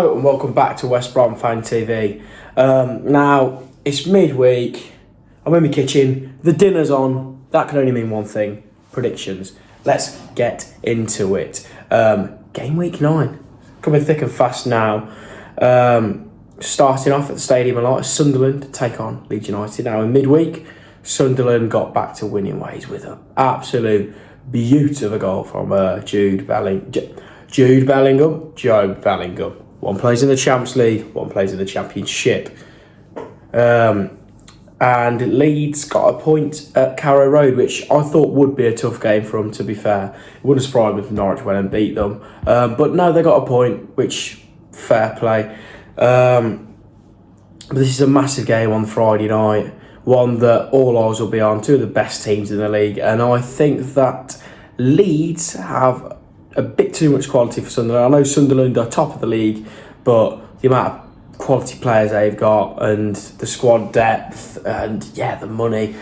Hello and welcome back to West Brom Fan TV. Now, it's midweek, I'm in my kitchen, the dinner's on, that can only mean one thing, predictions. Let's get into it. Game week 9, coming thick and fast now. Starting off at the Stadium a lot, Sunderland to take on Leeds United. Now in midweek, Sunderland got back to winning ways with an absolute beaut of a goal from Joe Bellingham. One plays in the Champions League, one plays in the Championship. And Leeds got a point at Carrow Road, which I thought would be a tough game for them, to be fair. It wouldn't surprise me if Norwich went and beat them. But no, they got a point, which, fair play. But this is a massive game on Friday night. One that all eyes will be on, two of the best teams in the league. And I think that Leeds have a bit too much quality for Sunderland. I know Sunderland are top of the league, but the amount of quality players they've got and the squad depth and the money,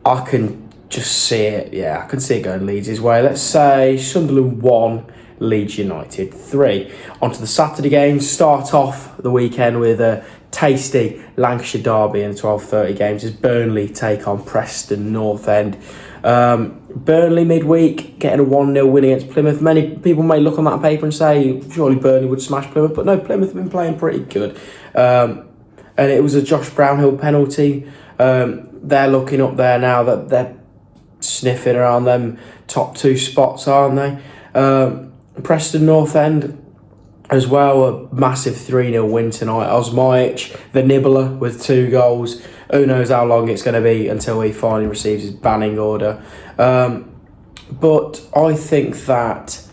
I can just see it. Yeah, I can see it going Leeds' way. Let's say Sunderland 1, Leeds United 3. On to the Saturday games. Start off the weekend with a tasty Lancashire derby in the 12:30 games as Burnley take on Preston North End. Burnley midweek getting a 1-0 win against Plymouth. Many people may look on that paper and say surely Burnley would smash Plymouth, but no, Plymouth have been playing pretty good. And it was a Josh Brownhill penalty. They're looking up there now that they're sniffing around them top 2 spots, aren't they? Preston North End as well, a massive 3-0 win tonight. Osmajic, the nibbler, with 2 goals. Who knows how long it's going to be until he finally receives his banning order. But I think that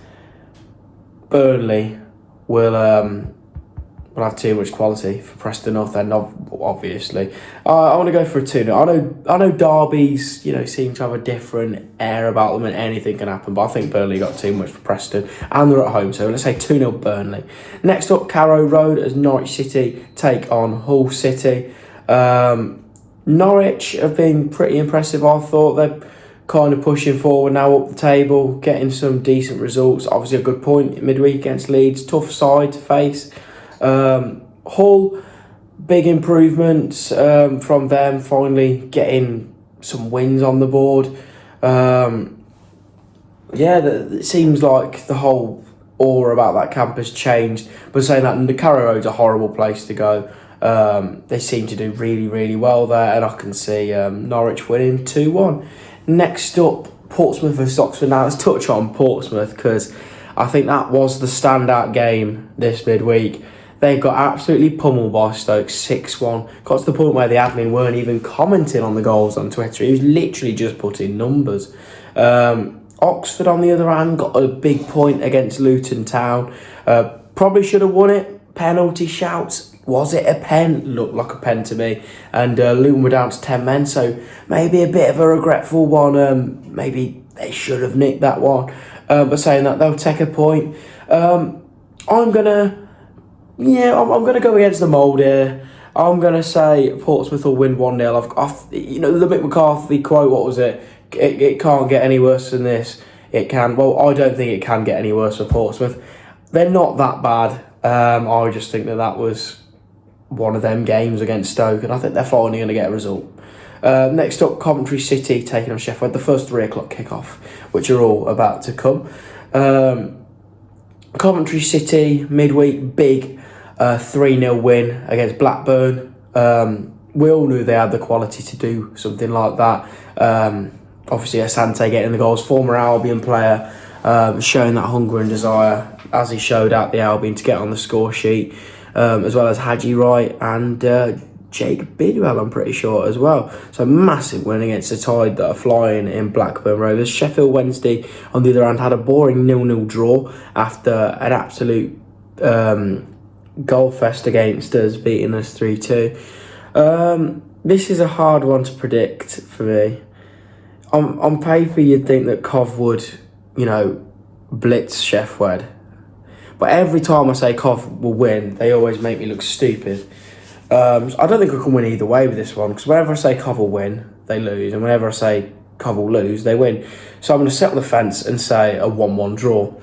Burnley will have too much quality for Preston North End, obviously. I want to go for a 2-0. I know derbies, seem to have a different air about them and anything can happen, but I think Burnley got too much for Preston and they're at home, so let's say 2-0 Burnley. Next up, Carrow Road as Norwich City take on Hull City. Norwich have been pretty impressive, I thought. They're kind of pushing forward now up the table, getting some decent results. Obviously a good point midweek against Leeds. Tough side to face. Hull, big improvements from them, finally getting some wins on the board. It seems like the whole aura about that camp has changed. But saying that, the Carrow Road's a horrible place to go. They seem to do really, really well there, and I can see Norwich winning 2-1. Next up, Portsmouth vs Oxford. Now let's touch on Portsmouth because I think that was the standout game this midweek. They got absolutely pummeled by Stoke 6-1. Got to the point where the admin weren't even commenting on the goals on Twitter. He was literally just putting numbers. Oxford, on the other hand, got a big point against Luton Town. Probably should have won it. Penalty shouts. Was it a pen? Looked like a pen to me. And Luton were down to 10 men, so maybe a bit of a regretful one. Maybe they should have nicked that one. But saying that, they'll take a point. I'm gonna go against the mould here. I'm gonna say Portsmouth will win 1-0. The Mick McCarthy quote. What was it? It can't get any worse than this. It can. Well, I don't think it can get any worse for Portsmouth. They're not that bad. I just think that was one of them games against Stoke, and I think they're finally going to get a result. Next up, Coventry City taking on Sheffield Wed, the first 3 o'clock kickoff, which are all about to come. Coventry City, midweek, big 3-0 win against Blackburn. We all knew they had the quality to do something like that. Obviously, Asante getting the goals, former Albion player, showing that hunger and desire, as he showed at the Albion, to get on the score sheet. As well as Haji Wright and Jake Bidwell, I'm pretty sure, as well. So massive win against a tide that are flying in Blackburn Rovers. Sheffield Wednesday, on the other hand, had a boring 0-0 draw after an absolute goal fest against us, beating us 3-2. This is a hard one to predict for me. On paper, you'd think that Cov would, blitz Sheffield Wed. But every time I say Cov will win, they always make me look stupid. I don't think I can win either way with this one, because whenever I say Cov will win, they lose. And whenever I say Cov will lose, they win. So I'm going to sit on the fence and say a 1-1 draw.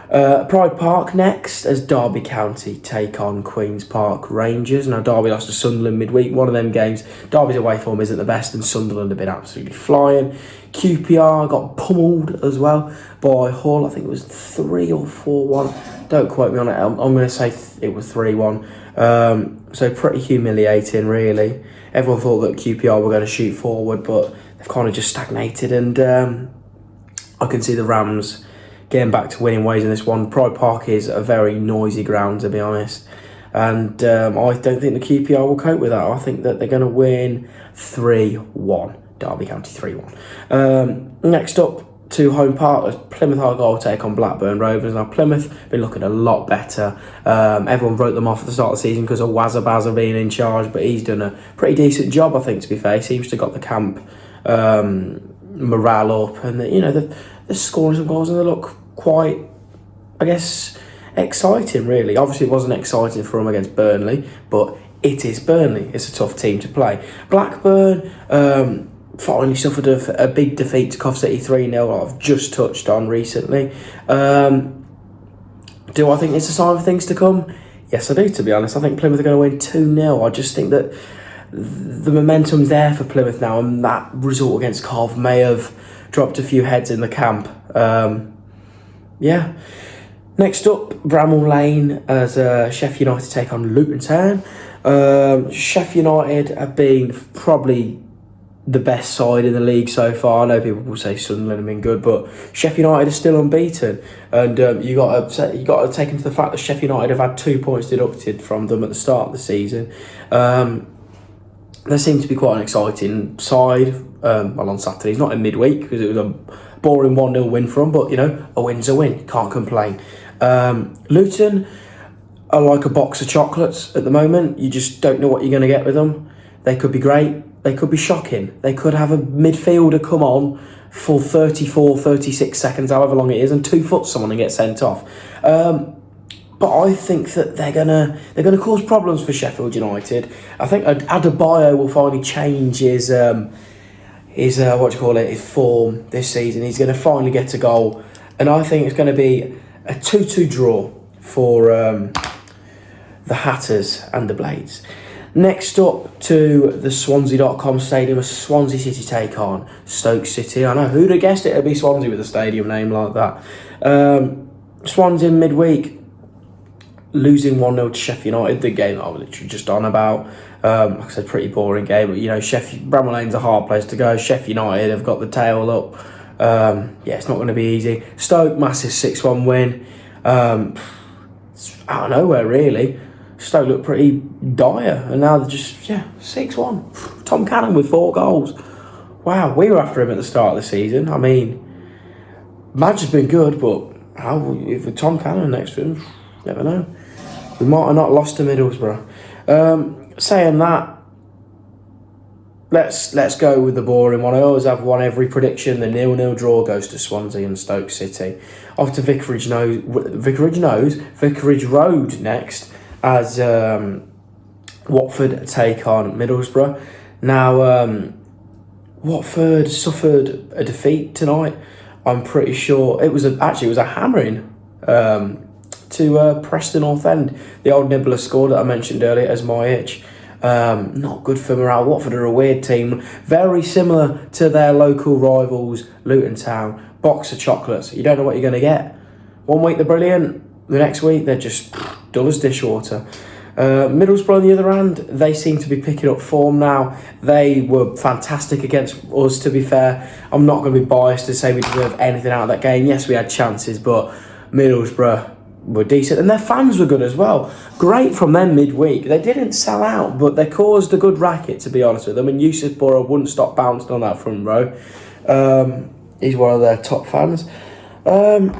Pride Park next as Derby County take on Queen's Park Rangers. Now Derby lost to Sunderland midweek, one of them games. Derby's away form isn't the best and Sunderland have been absolutely flying. QPR got pummeled as well by Hull. I think it was 3 or 4-1. Don't quote me on it. I'm going to say it was 3-1. So pretty humiliating really. Everyone thought that QPR were going to shoot forward, but they've kind of just stagnated, and I can see the Rams getting back to winning ways in this one. Pride Park is a very noisy ground, to be honest, and I don't think the QPR will cope with that. I think that they're going to win 3-1. Derby County 3-1. Next up to home partners, Plymouth Argyle take on Blackburn Rovers. Now Plymouth been looking a lot better. Everyone wrote them off at the start of the season because of Wazzabaza being in charge, but he's done a pretty decent job, I think, to be fair. He seems to have got the camp morale up, and they're scoring some goals and they look quite, I guess, exciting really. Obviously it wasn't exciting for them against Burnley, but it is Burnley. It's a tough team to play. Blackburn finally suffered a big defeat to Coventry 3-0, I've just touched on recently. Do I think it's a sign of things to come? Yes, I do, to be honest. I think Plymouth are going to win 2-0. I just think that the momentum's there for Plymouth now, and that result against Cov may have dropped a few heads in the camp. Next up, Bramall Lane as Sheffield United take on Luton Town. Sheffield United have been probably the best side in the league so far. I know people will say Sunderland have been good, but Sheffield United are still unbeaten, and you got to take into the fact that Sheffield United have had 2 points deducted from them at the start of the season. They seem to be quite an exciting side. On Saturdays, not in midweek because it was a boring 1-0 win for them, but a win's a win, can't complain. Luton are like a box of chocolates at the moment. You just don't know what you're going to get with them. They could be great, they could be shocking. They could have a midfielder come on for 34, 36 seconds, however long it is, and 2 foot someone and get sent off. But I think that they're gonna cause problems for Sheffield United. I think Adebayo will finally change his form this season. He's going to finally get a goal, and I think it's going to be a 2-2 draw for the Hatters and the Blades. Next up to the Swansea.com Stadium, a Swansea City take on Stoke City. I know, who'd have guessed it'd be Swansea with a stadium name like that. Swansea midweek, losing 1-0 to Sheffield United, the game that I was literally just on about. Like I said, pretty boring game, but Bramall Lane's a hard place to go. Sheffield United have got the tail up. It's not going to be easy. Stoke, massive 6-1 win. It's out of nowhere really. Stoke looked pretty dire, and now they're just 6-1. Tom Cannon with 4 goals. Wow, we were after him at the start of the season. I mean, Madge has been good, but if with Tom Cannon next to him, never know. We might have not lost to Middlesbrough. Saying that, let's go with the boring one. I always have one every prediction. The 0-0 draw goes to Swansea and Stoke City. Off to Vicarage Road next as Watford take on Middlesbrough. Now, Watford suffered a defeat tonight. I'm pretty sure it was a hammering to Preston North End. The old Nibbler score that I mentioned earlier as my itch. Not good for morale. Watford are a weird team, very similar to their local rivals Luton Town. Box of chocolates. You don't know what you're going to get. One week they're brilliant, the next week they're just dull as dishwater. Middlesbrough on the other hand, they seem to be picking up form now. They were fantastic against us, to be fair. I'm not going to be biased to say we deserve anything out of that game. Yes, we had chances, but Middlesbrough were decent, and their fans were good as well. Great from them midweek. They didn't sell out, but they caused a good racket, to be honest with them, and Yusuf Borough wouldn't stop bouncing on that front row. He's one of their top fans. I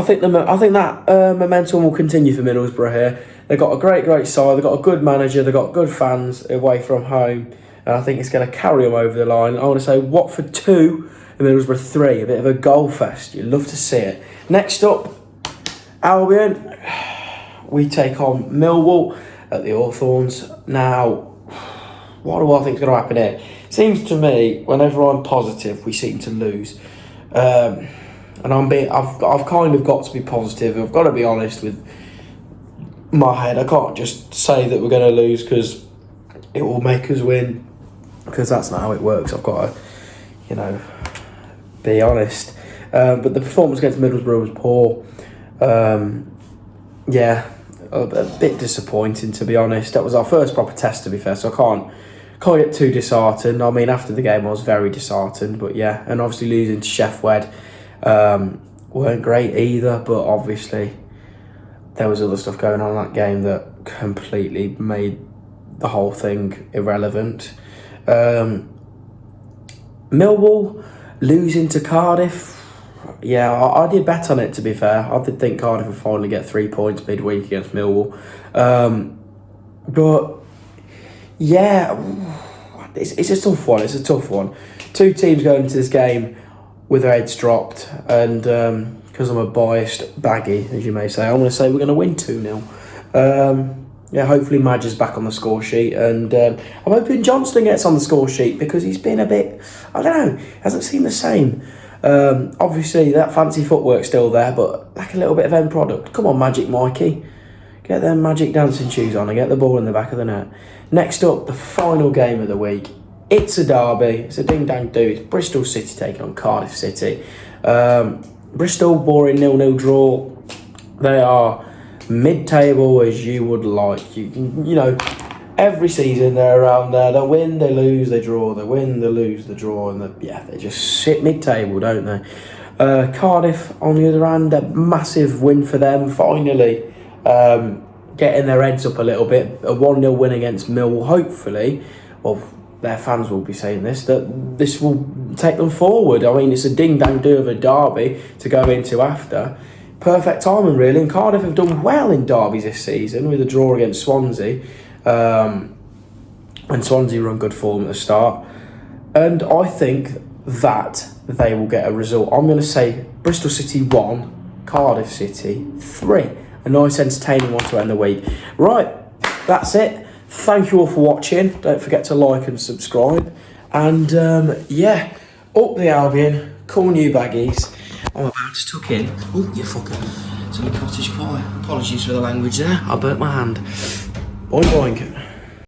think that momentum will continue for Middlesbrough here. They've got a great side, they've got a good manager, they've got good fans away from home, and I think it's going to carry them over the line. I want to say Watford 2 and Middlesbrough 3, a bit of a goal fest. You'd love to see it. Next up, Albion, we take on Millwall at the Hawthorns. Now, what do I think is going to happen here? Seems to me, whenever I'm positive, we seem to lose. and I've kind of got to be positive. I've got to be honest with my head. I can't just say that we're going to lose because it will make us win, because that's not how it works. I've got to, be honest. But the performance against Middlesbrough was poor. A bit disappointing, to be honest. That was our first proper test, to be fair, so I can't get too disheartened. I mean, after the game I was very disheartened, but yeah, and obviously losing to Sheffield Wed weren't great either, but obviously there was other stuff going on in that game that completely made the whole thing irrelevant. Millwall losing to Cardiff, yeah, I did bet on it, to be fair. I did think Cardiff would finally get 3 points midweek against Millwall. But, yeah, it's a tough one. It's a tough one. Two teams going into this game with their heads dropped. And because I'm a biased baggy, as you may say, I'm going to say we're going to win 2-0. Hopefully Madge is back on the score sheet. And I'm hoping Johnston gets on the score sheet, because he's been a bit, I don't know, hasn't seemed the same. Obviously that fancy footwork's still there, but like a little bit of end product. Come on, Magic Mikey, get them magic dancing shoes on and get the ball in the back of the net. Next up, the final game of the week. It's a derby. It's a ding dang do. It's Bristol City taking on Cardiff City. Bristol, boring 0-0 draw. They are mid-table as you would like. You know, every season they're around there. They win, they lose, they draw. They win, they lose, they draw, and they just sit mid-table, don't they? Cardiff, on the other hand, a massive win for them. Finally, getting their heads up a little bit. A 1-0 win against Millwall. Hopefully, well, their fans will be saying that this will take them forward. I mean, it's a ding-dang-do of a derby to go into after. Perfect timing, really. And Cardiff have done well in derbies this season with a draw against Swansea. And Swansea were on good form at the start. And I think that they will get a result. I'm going to say Bristol City 1, Cardiff City 3. A nice entertaining one to end the week. Right, that's it. Thank you all for watching. Don't forget to like and subscribe. And up the Albion. Cool new baggies. I'm about to tuck in. Oh, you fucker. It's only cottage pie. Apologies for the language there. I burnt my hand. Boing boing.